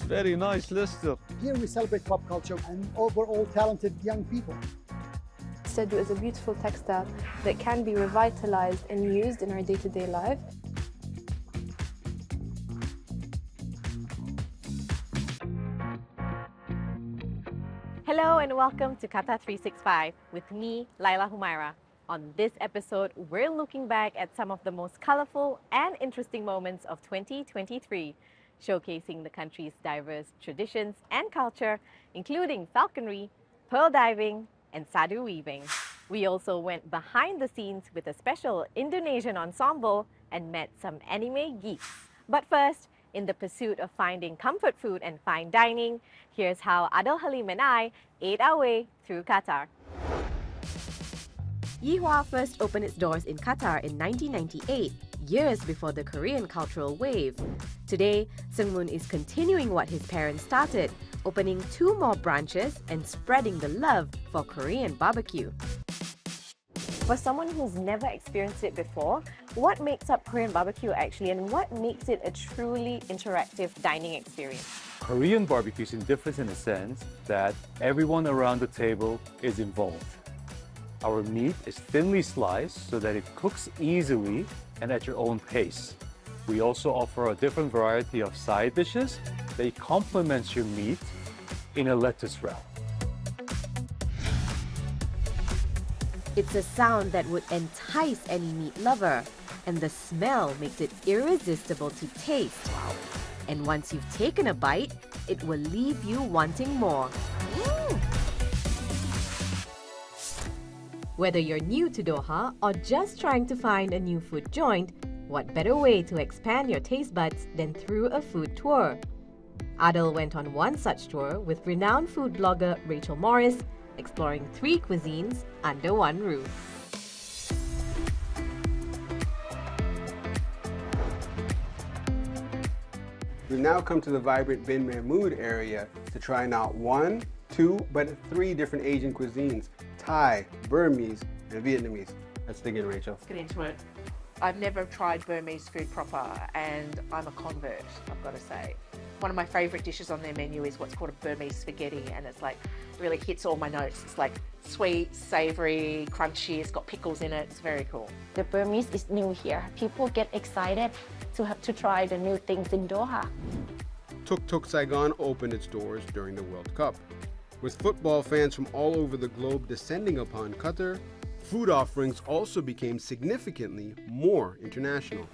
very nice, Lester. Here we celebrate pop culture and overall talented young people. Sadu is a beautiful textile that can be revitalized and used in our day-to-day life. Hello and welcome to Qatar 365 with me, Laila Humaira. On this episode, we're looking back at some of the most colorful and interesting moments of 2023, showcasing the country's diverse traditions and culture, including falconry, pearl diving, and sadu weaving. We also went behind the scenes with a special Indonesian ensemble and met some anime geeks. But first, in the pursuit of finding comfort food and fine dining, here's how Adel Halim and I ate our way through Qatar. Yihua first opened its doors in Qatar in 1998, years before the Korean cultural wave. Today, Seungmoon is continuing what his parents started, opening 2 more branches and spreading the love for Korean barbecue. For someone who's never experienced it before, what makes up Korean barbecue actually, and what makes it a truly interactive dining experience? Korean barbecue is different in the sense that everyone around the table is involved. Our meat is thinly sliced so that it cooks easily and at your own pace. We also offer a different variety of side dishes that complements your meat in a lettuce wrap. It's a sound that would entice any meat lover, and the smell makes it irresistible to taste. And once you've taken a bite, it will leave you wanting more. Whether you're new to Doha or just trying to find a new food joint, what better way to expand your taste buds than through a food tour? Adel went on one such tour with renowned food blogger Rachel Morris, exploring 3 cuisines under one roof. We've now come to the vibrant Bin Mahmood area to try not 1, 2, but 3 different Asian cuisines: Thai, Burmese, and Vietnamese. Let's dig in, Rachel. Let's get into it. I've never tried Burmese food proper, and I'm a convert, I've got to say. One of my favourite dishes on their menu is what's called a Burmese spaghetti, and it's like really hits all my notes. It's like sweet, savoury, crunchy, it's got pickles in it, it's very cool. The Burmese is new here. People get excited to have to try the new things in Doha. Tuk Tuk Saigon opened its doors during the World Cup. With football fans from all over the globe descending upon Qatar, food offerings also became significantly more international.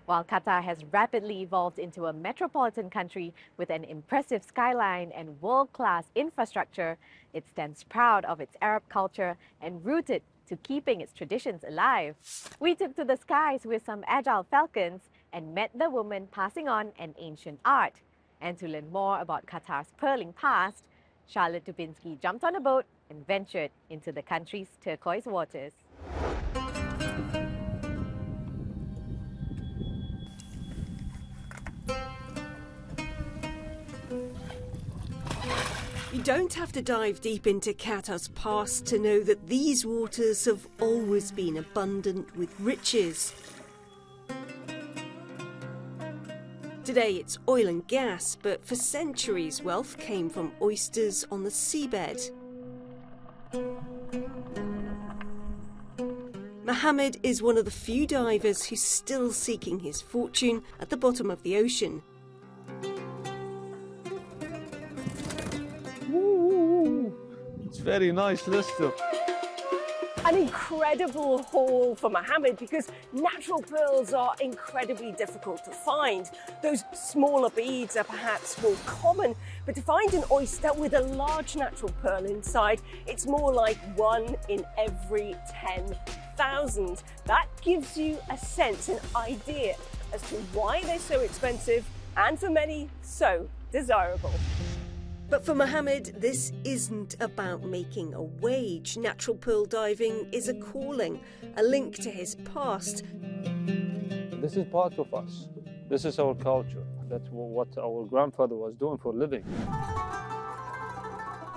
While Qatar has rapidly evolved into a metropolitan country with an impressive skyline and world-class infrastructure, it stands proud of its Arab culture and rooted to keeping its traditions alive. We took to the skies with some agile falcons and met the woman passing on an ancient art. And to learn more about Qatar's pearling past, Charlotte Dubinsky jumped on a boat and ventured into the country's turquoise waters. You don't have to dive deep into Qatar's past to know that these waters have always been abundant with riches. Today it's oil and gas, but for centuries wealth came from oysters on the seabed. Mohammed is one of the few divers who's still seeking his fortune at the bottom of the ocean. It's very nice, Lester. An incredible haul for Mohammed, because natural pearls are incredibly difficult to find. Those smaller beads are perhaps more common, but to find an oyster with a large natural pearl inside, it's more like 1 in every 10,000. That gives you a sense, an idea as to why they're so expensive and for many so desirable. But for Mohammed, this isn't about making a wage. Natural pearl diving is a calling, a link to his past. This is part of us. This is our culture. That's what our grandfather was doing for a living.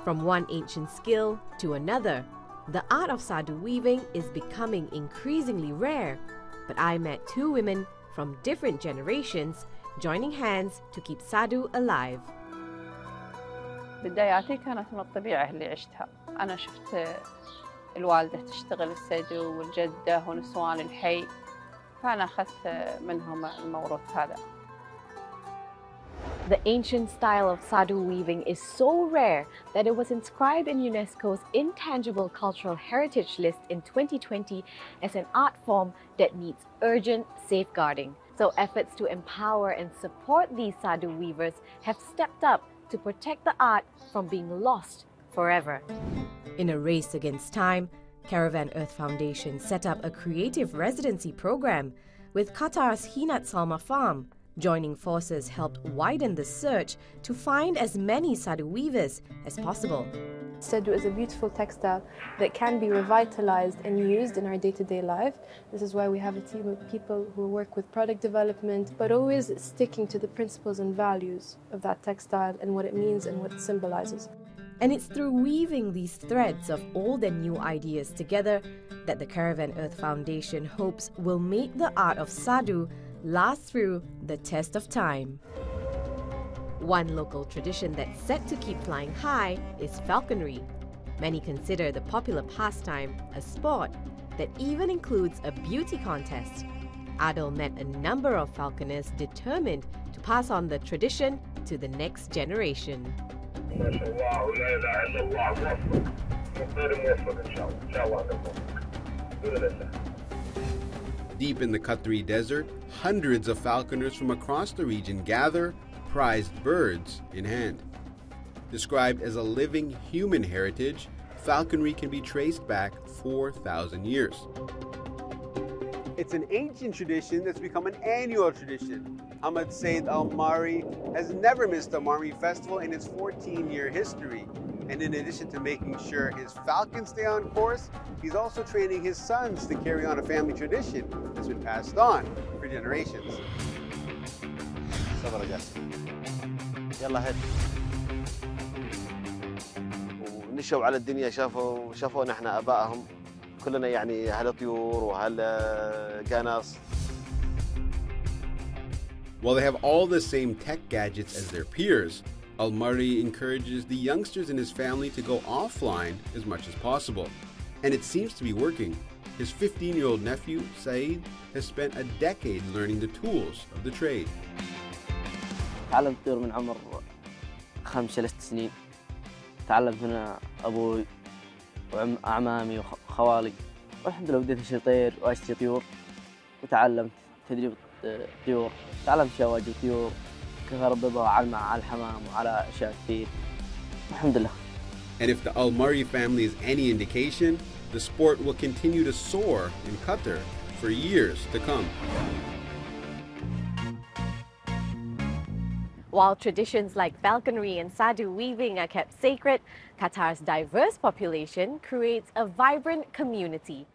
From one ancient skill to another, the art of sadu weaving is becoming increasingly rare. but I met two women from different generations joining hands to keep sadu alive. بداياتي كانت من الطبيعة اللي عشتها. أنا شفت الوالدة تشتغل السدو والجدة ونسوان الحي، فأنا أخذت منهم الموروث هذا. The ancient style of sadu weaving is so rare that it was inscribed in UNESCO's Intangible Cultural Heritage List in 2020 as an art form that needs urgent safeguarding. So efforts to empower and support these sadu weavers have stepped up to protect the art from being lost forever. In a race against time, Caravan Earth Foundation set up a creative residency program with Qatar's Hinat Salma Farm. Joining forces helped widen the search to find as many sadu weavers as possible. Sadu is a beautiful textile that can be revitalized and used in our day-to-day life. This is why we have a team of people who work with product development, but always sticking to the principles and values of that textile and what it means and what it symbolizes. And it's through weaving these threads of old and new ideas together that the Caravan Earth Foundation hopes will make the art of sadu last through the test of time. One local tradition that's set to keep flying high is falconry. Many consider the popular pastime a sport that even includes a beauty contest. Adil met a number of falconers determined to pass on the tradition to the next generation. Deep in the Qatari desert, hundreds of falconers from across the region gather, prized birds in hand. Described as a living human heritage, falconry can be traced back 4,000 years. It's an ancient tradition that's become an annual tradition. Ahmed Said Al-Mari has never missed a Marmi festival in its 14-year history. And in addition to making sure his falcons stay on course, he's also training his sons to carry on a family tradition that's been passed on for generations. يلا هد ونشوا على الدنيا شافونا احنا ابائهم كلنا يعني هالطيور وهالقناص. While they have all the same tech gadgets as their peers, Al-Mari encourages the youngsters in his family to go offline as much as possible. And it seems to be working. His 15-year-old nephew, Saeed, has spent a decade learning the tools of the trade. تعلمت طيور من عمر 5-6 سنين. تعلمت من أبوي وأعمامي وخوالي. والحمد لله بديت أشتري طير وأشتري طيور وتعلمت تدريب طيور. تعلمت أشياء واجد طيور كيف أربطها على الحمام وعلى أشياء كثير. الحمد لله. And if the Al-Mari family is any indication, the sport will continue to soar in Qatar for years to come. While traditions like falconry and sadu weaving are kept sacred, Qatar's diverse population creates a vibrant community.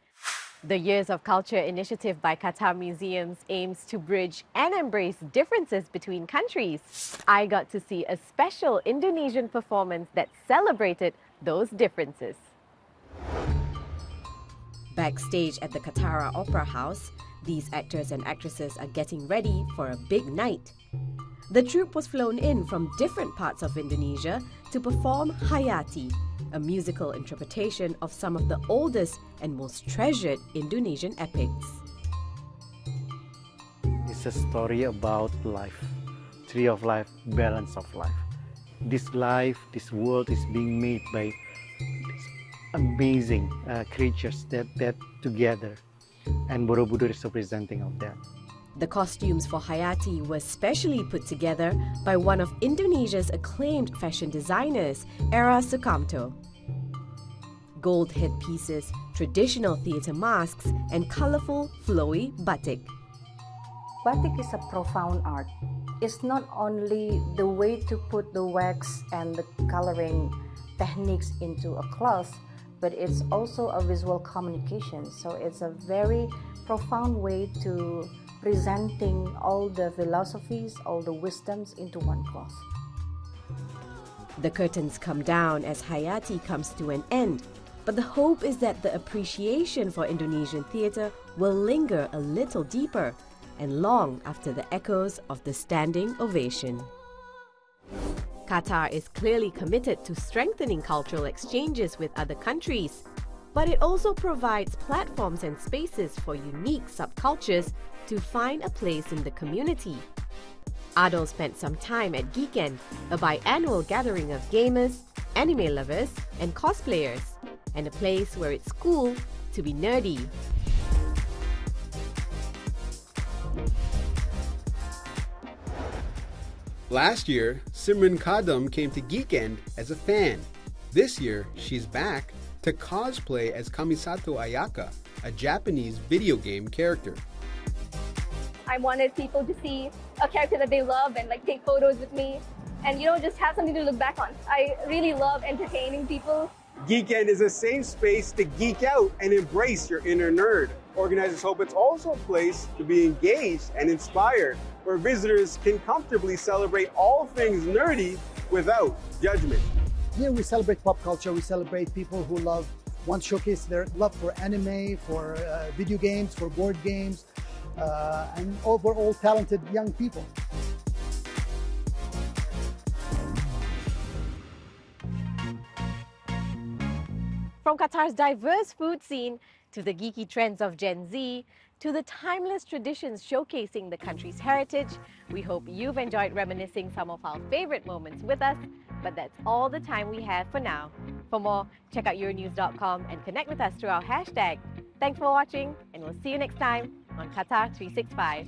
The Years of Culture initiative by Qatar Museums aims to bridge and embrace differences between countries. I got to see a special Indonesian performance that celebrated those differences. Backstage at the Qatar Opera House, these actors and actresses are getting ready for a big night. The troupe was flown in from different parts of Indonesia to perform Hayati, a musical interpretation of some of the oldest and most treasured Indonesian epics. It's a story about life, tree of life, balance of life. This life, this world is being made by amazing creatures that together, and Borobudur is representing of that. The costumes for Hayati were specially put together by one of Indonesia's acclaimed fashion designers, Era Sukamto. Gold headpieces, traditional theatre masks, and colourful, flowy batik. Batik is a profound art. It's not only the way to put the wax and the coloring techniques into a cloth, but it's also a visual communication. So it's a very profound way to presenting all the philosophies, all the wisdoms into one cloth. The curtains come down as Hayati comes to an end. But the hope is that the appreciation for Indonesian theatre will linger a little deeper and long after the echoes of the standing ovation. Qatar is clearly committed to strengthening cultural exchanges with other countries, but it also provides platforms and spaces for unique subcultures to find a place in the community. Adol spent some time at Geekend, a biannual gathering of gamers, anime lovers, and cosplayers, and a place where it's cool to be nerdy. Last year, Simran Kadam came to Geekend as a fan. This year, she's back to cosplay as Kamisato Ayaka, a Japanese video game character. I wanted people to see a character that they love and like take photos with me and, you know, just have something to look back on. I really love entertaining people. Geekend is a safe space to geek out and embrace your inner nerd. Organizers hope it's also a place to be engaged and inspired, where visitors can comfortably celebrate all things nerdy without judgment. Here we celebrate pop culture, we celebrate people who want to showcase their love for anime, for video games, for board games, and overall talented young people. From Qatar's diverse food scene to the geeky trends of Gen Z, to the timeless traditions showcasing the country's heritage, we hope you've enjoyed reminiscing some of our favorite moments with us, but that's all the time we have for now. For more, check out euronews.com and connect with us through our hashtag. Thanks for watching, and we'll see you next time on Qatar 365.